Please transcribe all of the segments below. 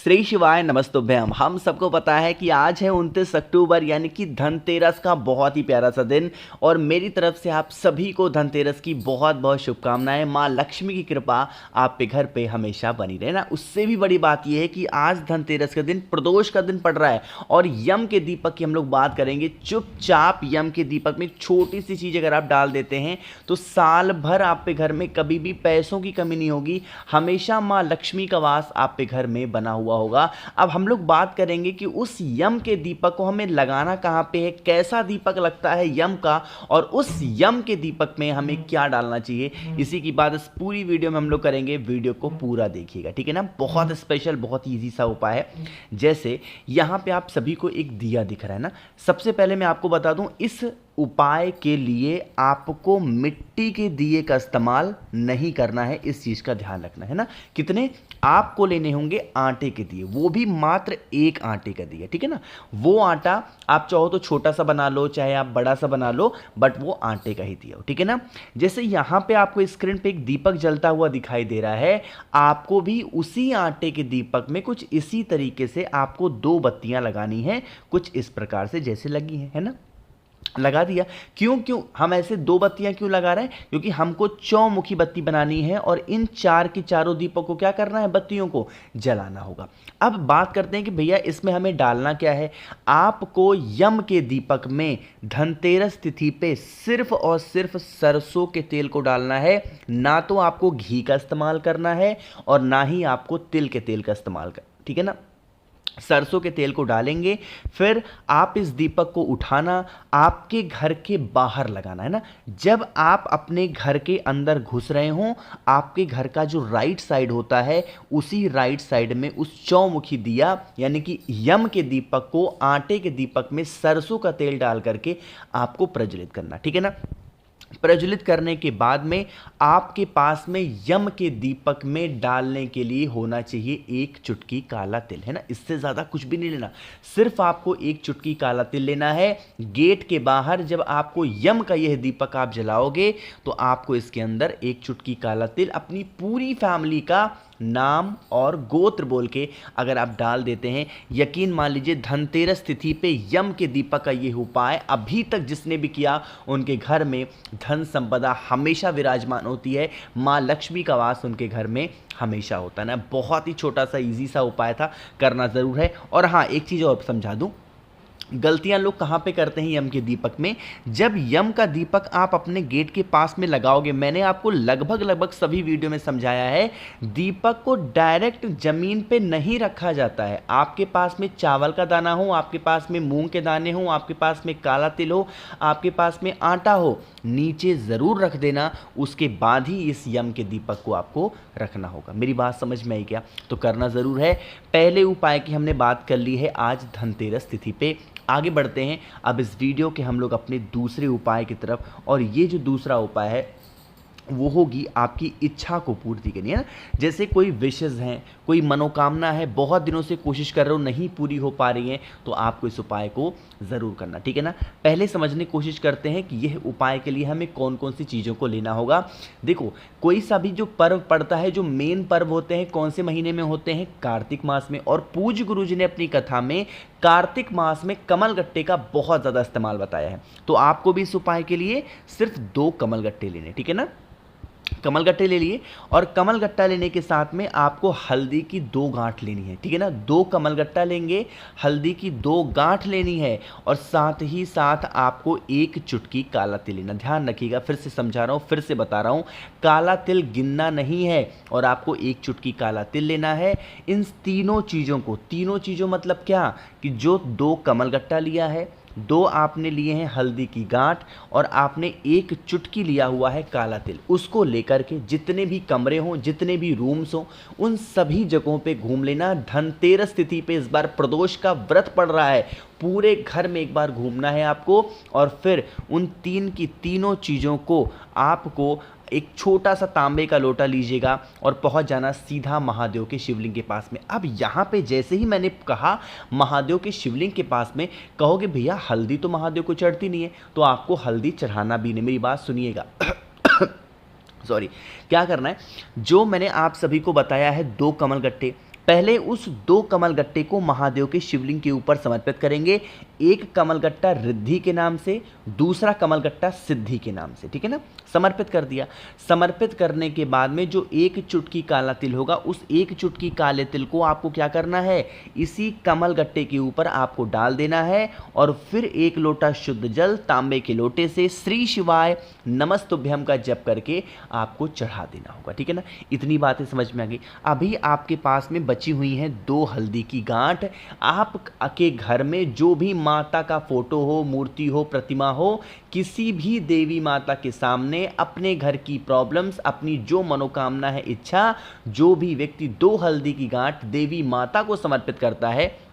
श्री शिवाय नमस्तुभ्यम। हम सबको पता है कि आज है 29 अक्टूबर यानी कि धनतेरस का बहुत ही प्यारा सा दिन और मेरी तरफ से आप सभी को धनतेरस की बहुत बहुत शुभकामनाएं। माँ लक्ष्मी की कृपा आप पे घर पे हमेशा बनी रहे ना। उससे भी बड़ी बात यह है कि आज धनतेरस का दिन प्रदोष का दिन पड़ रहा है और यम के दीपक की हम लोग बात करेंगे। चुपचाप यम के दीपक में छोटी सी चीज़ अगर आप डाल देते हैं तो साल भर आप पे घर में कभी भी पैसों की कमी नहीं होगी। हमेशा माँ लक्ष्मी का वास आप पे घर में बना हुआ होगा। अब हम लोग बात करेंगे कि उस यम के दीपक को हमें लगाना कहाँ पे है, कैसा दीपक लगता है यम का, और उस यम के दीपक में हमें क्या डालना चाहिए। इसी की बात इस पूरी वीडियो में हम लोग करेंगे। वीडियो को पूरा देखिएगा, ठीक है ना। बहुत स्पेशल, बहुत ईजी सा उपाय है। जैसे यहाँ पे आप सभी को एक दिया दिख रहा है ना। सबसे पहले मैं आपको बता दूं, इस उपाय के लिए आपको मिट्टी के दिए का इस्तेमाल नहीं करना है। इस चीज का ध्यान रखना है ना। कितने आपको लेने होंगे? आटे के दिए, वो भी मात्र एक आटे का दिया, ठीक है ना। वो आटा आप चाहो तो छोटा सा बना लो, चाहे आप बड़ा सा बना लो, बट वो आटे का ही दिया हो, ठीक है ना। जैसे यहां पे आपको स्क्रीन पे एक दीपक जलता हुआ दिखाई दे रहा है, आपको भी उसी आटे के दीपक में कुछ इसी तरीके से आपको 2 बत्तियां लगानी है। कुछ इस प्रकार से जैसे लगी है ना, लगा दिया। क्यों क्यों हम ऐसे 2 बत्तियां क्यों लगा रहे हैं? क्योंकि हमको चौमुखी बत्ती बनानी है और इन 4 के चारों दीपक को क्या करना है? बत्तियों को जलाना होगा। अब बात करते हैं कि भैया इसमें हमें डालना क्या है। आपको यम के दीपक में धनतेरस तिथि पे सिर्फ और सिर्फ सरसों के तेल को डालना है। ना तो आपको घी का इस्तेमाल करना है और ना ही आपको तिल के तेल का इस्तेमाल कर, ठीक है ना। सरसों के तेल को डालेंगे, फिर आप इस दीपक को उठाना, आपके घर के बाहर लगाना है ना। जब आप अपने घर के अंदर घुस रहे हो, आपके घर का जो राइट साइड होता है, उसी राइट साइड में उस चौमुखी दिया यानी कि यम के दीपक को आटे के दीपक में सरसों का तेल डाल करके आपको प्रज्वलित करना, ठीक है ना। प्रज्वलित करने के बाद में आपके पास में यम के दीपक में डालने के लिए होना चाहिए 1 चुटकी काला तिल, है ना। इससे ज़्यादा कुछ भी नहीं लेना, सिर्फ आपको 1 चुटकी काला तिल लेना है। गेट के बाहर जब आपको यम का यह दीपक आप जलाओगे तो आपको इसके अंदर 1 चुटकी काला तिल अपनी पूरी फैमिली का नाम और गोत्र बोल के अगर आप डाल देते हैं, यकीन मान लीजिए धनतेरस तिथि पे यम के दीपक का ये उपाय अभी तक जिसने भी किया उनके घर में धन संपदा हमेशा विराजमान होती है। माँ लक्ष्मी का वास उनके घर में हमेशा होता है ना। बहुत ही छोटा सा इजी सा उपाय था, करना ज़रूर है। और हाँ, एक चीज़ और समझा दूँ, गलतियां लोग कहां पे करते हैं यम के दीपक में। जब यम का दीपक आप अपने गेट के पास में लगाओगे, मैंने आपको लगभग सभी वीडियो में समझाया है, दीपक को डायरेक्ट जमीन पे नहीं रखा जाता है। आपके पास में चावल का दाना हो, आपके पास में मूंग के दाने हो, आपके पास में काला तिल हो, आपके पास में आटा हो, नीचे जरूर रख देना। उसके बाद ही इस यम के दीपक को आपको रखना होगा। मेरी बात समझ में आई क्या? तो करना जरूर है। पहले उपाय की हमने बात कर ली है आज धनतेरस तिथि पे। आगे बढ़ते हैं अब इस वीडियो के हम लोग अपने दूसरे उपाय की तरफ। और ये जो दूसरा उपाय है वो होगी आपकी इच्छा को पूर्ति करनी है ना। जैसे कोई विशेष हैं, कोई मनोकामना है, बहुत दिनों से कोशिश कर रहे हो, नहीं पूरी हो पा रही है, तो आपको इस उपाय को ज़रूर करना, ठीक है ना। पहले समझने की कोशिश करते हैं कि यह उपाय के लिए हमें कौन कौन सी चीज़ों को लेना होगा। देखो, कोई सा भी जो पर्व पड़ता है, जो मेन पर्व होते हैं कौन से महीने में होते हैं? कार्तिक मास में। और पूज्य गुरु जी ने अपनी कथा में कार्तिक मास में कमलगट्टे का बहुत ज़्यादा इस्तेमाल बताया है। तो आपको भी इस उपाय के लिए सिर्फ 2 कमलगट्टे लेने, ठीक है ना। कमलगट्टे ले लिए और कमलगट्टा लेने के साथ में आपको हल्दी की 2 गांठ लेनी है, ठीक है ना। 2 कमलगट्टा लेंगे, हल्दी की 2 गांठ लेनी है और साथ ही साथ आपको 1 चुटकी काला तिल लेना। ध्यान रखिएगा, फिर से समझा रहा हूँ, फिर से बता रहा हूँ, काला तिल गिनना नहीं है और आपको 1 चुटकी काला तिल लेना है। इन तीनों चीज़ों मतलब क्या कि जो 2 कमलगट्टा लिया है, 2 आपने लिए हैं हल्दी की गांठ और आपने 1 चुटकी लिया हुआ है काला तिल, उसको लेकर के जितने भी कमरे हों, जितने भी रूम्स हों, उन सभी जगहों पे घूम लेना। धनतेरस तिथि पे इस बार प्रदोष का व्रत पड़ रहा है, पूरे घर में एक बार घूमना है आपको और फिर उन 3 की तीनों चीज़ों को आपको एक छोटा सा तांबे का लोटा लीजिएगा और पहुंच जाना सीधा महादेव के शिवलिंग के पास में। अब यहाँ पे जैसे ही मैंने कहा महादेव के शिवलिंग के पास में, कहोगे भैया हल्दी तो महादेव को चढ़ती नहीं है, तो आपको हल्दी चढ़ाना भी नहीं। मेरी बात सुनिएगा सॉरी, क्या करना है, जो मैंने आप सभी को बताया है 2 कमलगट्टे, पहले उस 2 कमल गट्टे को महादेव के शिवलिंग के ऊपर समर्पित करेंगे। एक कमल गट्टा रिद्धि के नाम से, दूसरा कमल गट्टा सिद्धि के नाम से, ठीक है ना। समर्पित कर दिया। समर्पित करने के बाद में जो 1 चुटकी काला तिल होगा, उस 1 चुटकी काले तिल को आपको क्या करना है, इसी कमल गट्टे के ऊपर आपको डाल देना है और फिर 1 लोटा शुद्ध जल तांबे के लोटे से श्री शिवाय नमस्तुभ्यम का जप करके आपको चढ़ा देना होगा, ठीक है ना। इतनी बातें समझ में आ गई। अभी आपके पास में बची हुई हैं 2 हल्दी की गांठ। आपके घर में जो भी माता का फोटो हो, मूर्ति हो, प्रतिमा हो, किसी भी देवी माता के सामने अपने घर की प्रॉब्लम्स, अपनी जो मनोकामना है, इच्छा, जो भी व्यक्ति 2 हल्दी की गांठ देवी माता को समर्पित करता है,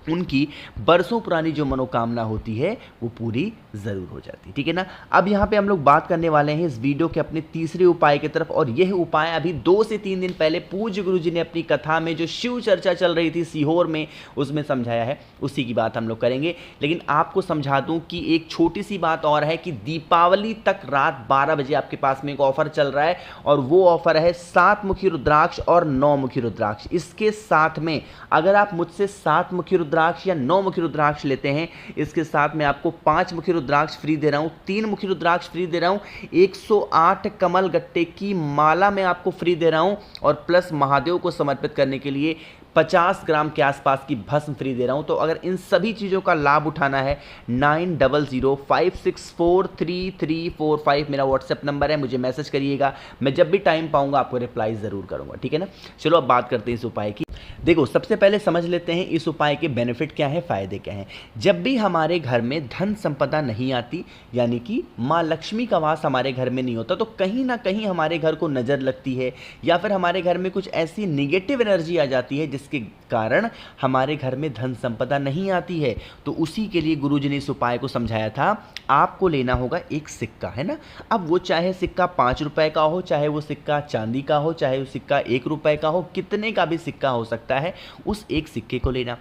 उनकी बरसों पुरानी जो मनोकामना होती है वो पूरी ज़रूर हो जाती है, ठीक है ना। अब यहाँ पे हम लोग बात करने वाले हैं इस वीडियो के अपने तीसरे उपाय की तरफ, और यह उपाय अभी 2 से 3 दिन पहले पूज्य गुरु जी ने अपनी कथा में जो शिव चर्चा चल रही थी सीहोर में, उसमें समझाया है, उसी की बात हम लोग करेंगे। लेकिन आपको समझा दूँ कि एक छोटी सी बात और है कि दीपावली तक रात 12 बजे आपके पास में एक ऑफर चल रहा है, और वो ऑफर है 7 मुखी रुद्राक्ष और 9 मुखी रुद्राक्ष। इसके साथ में अगर आप मुझसे 7 मुखी रुद्राक्ष या 9 मुखी रुद्राक्ष लेते हैं, इसके साथ में आपको 5 मुखी रुद्राक्ष फ्री दे रहा हूं, 3 मुखी रुद्राक्ष फ्री दे रहा हूं, 108 कमल गट्टे की माला मैं आपको फ्री दे रहा हूं, और प्लस महादेव को समर्पित करने के लिए 50 ग्राम के आसपास की भस्म फ्री दे रहा हूं। तो अगर इन सभी चीज़ों का लाभ उठाना है, 9005643345 मेरा व्हाट्सएप नंबर है, मुझे मैसेज करिएगा। मैं जब भी टाइम पाऊंगा आपको रिप्लाई ज़रूर करूंगा, ठीक है ना। चलो अब बात करते हैं इस उपाय की। देखो, सबसे पहले समझ लेते हैं इस उपाय के बेनिफिट क्या है, फ़ायदे क्या हैं। जब भी हमारे घर में धन संपदा नहीं आती, यानी कि माँ लक्ष्मी का वास हमारे घर में नहीं होता, तो कहीं ना कहीं हमारे घर को नज़र लगती है, या फिर हमारे घर में कुछ ऐसी निगेटिव एनर्जी आ जाती है जिसके कारण हमारे घर में धन संपदा नहीं आती है। तो उसी के लिए गुरुजी ने इस उपाय को समझाया था। आपको लेना होगा एक सिक्का, है ना। अब वो चाहे सिक्का 5 रुपए का हो, चाहे वो सिक्का चांदी का हो, चाहे वो सिक्का 1 रुपए का हो, कितने का भी सिक्का हो सकता है, उस एक सिक्के को लेना।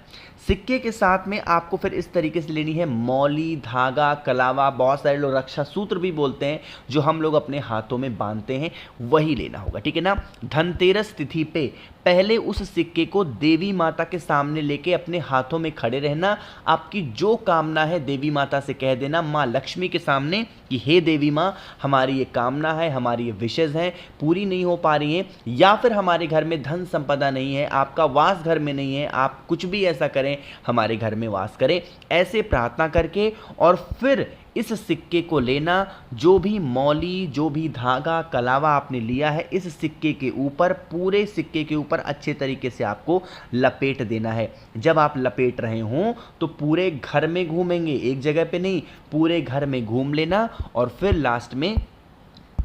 सिक्के के साथ में आपको फिर इस तरीके से लेनी है मौली, धागा, कलावा, बहुत सारे लोग रक्षा सूत्र भी बोलते हैं, जो हम लोग अपने हाथों में बांधते हैं, वही लेना होगा, ठीक है ना। धनतेरस तिथि पे पहले उस सिक्के को देवी माता के सामने लेके अपने हाथों में खड़े रहना। आपकी जो कामना है देवी माता से कह देना, माँ लक्ष्मी के सामने, कि हे देवी माँ, हमारी ये कामना है, हमारी ये विशेष हैं, पूरी नहीं हो पा रही हैं, या फिर हमारे घर में धन संपदा नहीं है, आपका वास घर में नहीं है, आप कुछ भी ऐसा करें हमारे घर में वास करें, ऐसे प्रार्थना करके, और फिर इस सिक्के को लेना। जो भी मौली, जो भी धागा, कलावा आपने लिया है, इस सिक्के के ऊपर, पूरे सिक्के के ऊपर अच्छे तरीके से आपको लपेट देना है। जब आप लपेट रहे हों तो पूरे घर में घूमेंगे, एक जगह पे नहीं, पूरे घर में घूम लेना, और फिर लास्ट में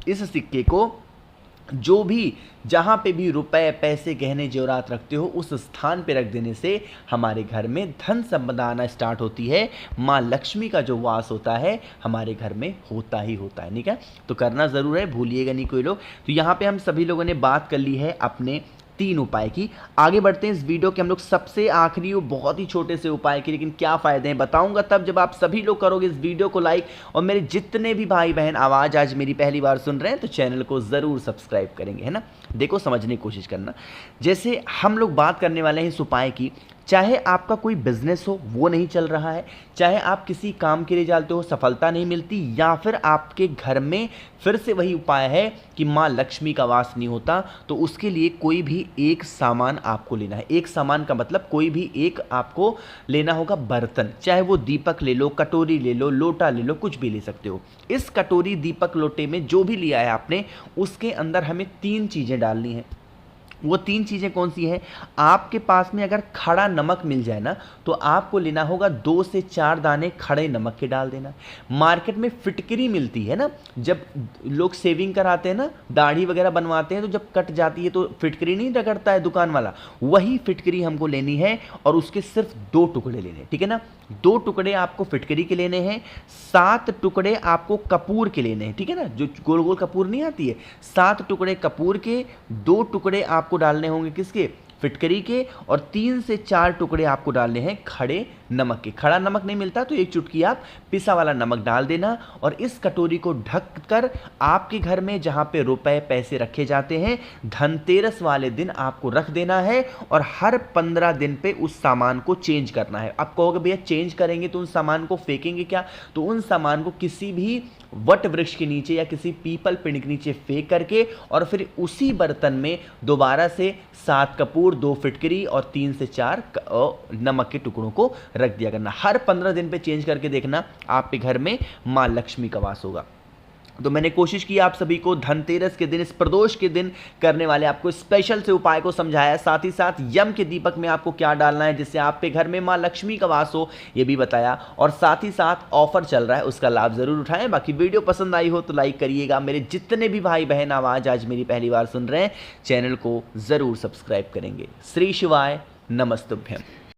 इस सिक्के को जो भी, जहाँ पे भी रुपए, पैसे, गहने, जेवरात रखते हो, उस स्थान पे रख देने से हमारे घर में धन संपदा आना स्टार्ट होती है। माँ लक्ष्मी का जो वास होता है हमारे घर में होता ही होता है, ठीक है। तो करना ज़रूर है, भूलिएगा नहीं कोई लोग। तो यहाँ पे हम सभी लोगों ने बात कर ली है अपने 3 उपाय की। आगे बढ़ते हैं इस वीडियो के हम लोग सबसे आखिरी और बहुत ही छोटे से उपाय की, लेकिन क्या फ़ायदे हैं बताऊंगा तब जब आप सभी लोग करोगे इस वीडियो को लाइक, और मेरे जितने भी भाई बहन आवाज़ आज मेरी पहली बार सुन रहे हैं तो चैनल को ज़रूर सब्सक्राइब करेंगे, है ना। देखो, समझने की कोशिश करना। जैसे हम लोग बात करने वाले हैं इस उपाय की, चाहे आपका कोई बिजनेस हो वो नहीं चल रहा है, चाहे आप किसी काम के लिए जाते हो सफलता नहीं मिलती, या फिर आपके घर में फिर से वही उपाय है कि माँ लक्ष्मी का वास नहीं होता, तो उसके लिए कोई भी एक सामान आपको लेना है। एक सामान का मतलब कोई भी एक आपको लेना होगा बर्तन, चाहे वो दीपक ले लो, कटोरी ले लो, लोटा ले लो, कुछ भी ले सकते हो। इस कटोरी, दीपक, लोटे में जो भी लिया है आपने, उसके अंदर हमें 3 चीज़ें डालनी है। वो 3 चीज़ें कौन सी हैं? आपके पास में अगर खड़ा नमक मिल जाए ना, तो आपको लेना होगा 2 से 4 दाने खड़े नमक के डाल देना। मार्केट में फिटकरी मिलती है ना, जब लोग शेविंग कराते हैं ना, दाढ़ी वगैरह बनवाते हैं, तो जब कट जाती है तो फिटकरी नहीं रगड़ता है दुकान वाला, वही फिटकरी हमको लेनी है, और उसके सिर्फ 2 टुकड़े लेने हैं, ठीक है ना। 2 टुकड़े आपको फिटकरी के लेने हैं, 7 टुकड़े आपको कपूर के लेने हैं, ठीक है ना, जो गोल गोल कपूर नहीं आती है, 7 टुकड़े कपूर के, 2 टुकड़े आपको डालने होंगे किसके? फिटकरी के और 3 से 4 टुकड़े आपको डालने हैं खड़े नमक के। खड़ा नमक नहीं मिलता तो एक चुटकी आप पिसा वाला नमक डाल देना और इस कटोरी को ढक कर आपके घर में जहां पे रुपए पैसे रखे जाते हैं धनतेरस वाले दिन आपको रख देना है और हर 15 दिन पे उस सामान को चेंज करना है। आप कहोगे भैया चेंज करेंगे तो उन सामान को फेंकेंगे क्या? तो उन सामान को किसी भी वट वृक्ष के नीचे या किसी पीपल पेड़ के नीचे फेंक करके और फिर उसी बर्तन में दोबारा से 7 कपूर, 2 फिटकरी और 3 से 4 नमक के टुकड़ों को रख दिया करना। हर 15 दिन पे चेंज करके देखना, आपके घर में मां लक्ष्मी का वास होगा। तो मैंने कोशिश की आप सभी को धनतेरस के दिन, इस प्रदोष के दिन करने वाले आपको स्पेशल से उपाय को समझाया, साथ ही साथ यम के दीपक में आपको क्या डालना है जिससे आपके घर में मां लक्ष्मी का वास हो ये भी बताया, और साथ ही साथ ऑफर चल रहा है उसका लाभ जरूर उठाएं। बाकी वीडियो पसंद आई हो तो लाइक करिएगा। मेरे जितने भी भाई बहन आवाज आज मेरी पहली बार सुन रहे हैं चैनल को जरूर सब्सक्राइब करेंगे। श्री शिवाय नमस्तुभ्यम।